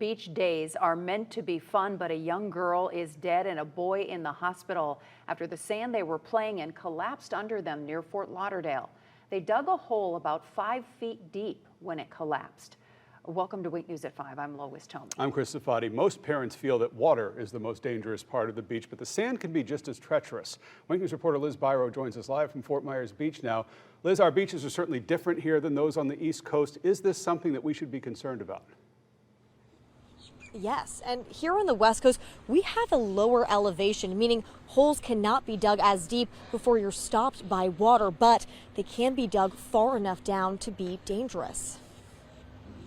Beach days are meant to be fun, but a young girl is dead and a boy in the hospital after the sand they were playing in collapsed under them near Fort Lauderdale. They dug a hole about 5 feet deep when it collapsed. Welcome to Wink News at 5. I'm Lois Tomey. I'm Chris Safadi. Most parents feel that water is the most dangerous part of the beach, but the sand can be just as treacherous. Wink News reporter Liz Byro joins us live from Fort Myers Beach now. Liz, our beaches are certainly different here than those on the East Coast. Is this something that we should be concerned about? Yes, and here on the West Coast, we have a lower elevation, meaning holes cannot be dug as deep before you're stopped by water, but they can be dug far enough down to be dangerous.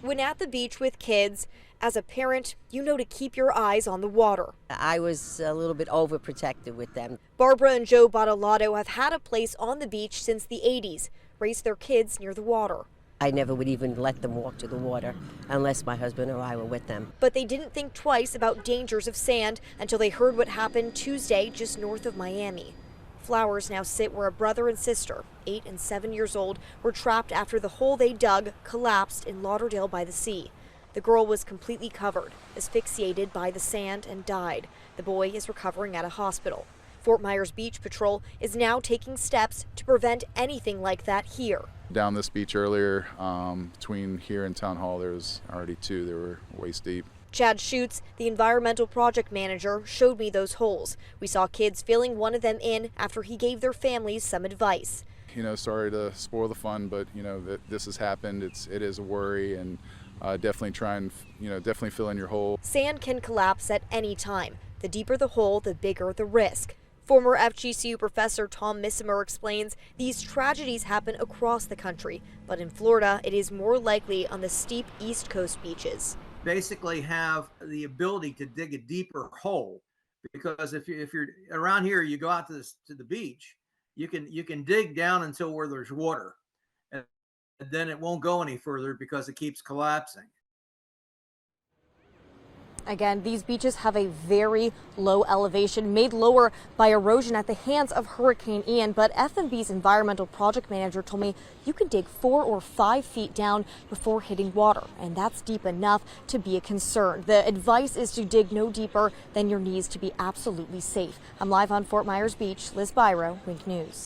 When at the beach with kids, as a parent, you know to keep your eyes on the water. I was a little bit overprotective with them. Barbara and Joe Bottolato have had a place on the beach since the 80s, raised their kids near the water. I never would even let them walk to the water unless my husband or I were with them. But they didn't think twice about dangers of sand until they heard what happened Tuesday just north of Miami. Flowers now sit where a brother and sister, 8 and 7 years old, were trapped after the hole they dug collapsed in Lauderdale by the sea. The girl was completely covered, asphyxiated by the sand, and died. The boy is recovering at a hospital. Fort Myers Beach Patrol is now taking steps to prevent anything like that here. Down this beach earlier, between here and Town Hall, there was already 2 that were waist deep. Chad Schutz, the environmental project manager, showed me those holes. We saw kids filling one of them in after he gave their families some advice. Sorry to spoil the fun, but that this has happened. It is a worry, and definitely try and definitely fill in your hole. Sand can collapse at any time. The deeper the hole, the bigger the risk. Former FGCU professor Tom Missimer explains these tragedies happen across the country, but in Florida, it is more likely on the steep East Coast beaches. Basically have the ability to dig a deeper hole, because if you're around here, you go out to the beach, you can dig down until where there's water, and then it won't go any further because it keeps collapsing. Again, these beaches have a very low elevation, made lower by erosion at the hands of Hurricane Ian. But FMB's environmental project manager told me you can dig 4 or 5 feet down before hitting water, and that's deep enough to be a concern. The advice is to dig no deeper than your knees to be absolutely safe. I'm live on Fort Myers Beach. Liz Byro, Wink News.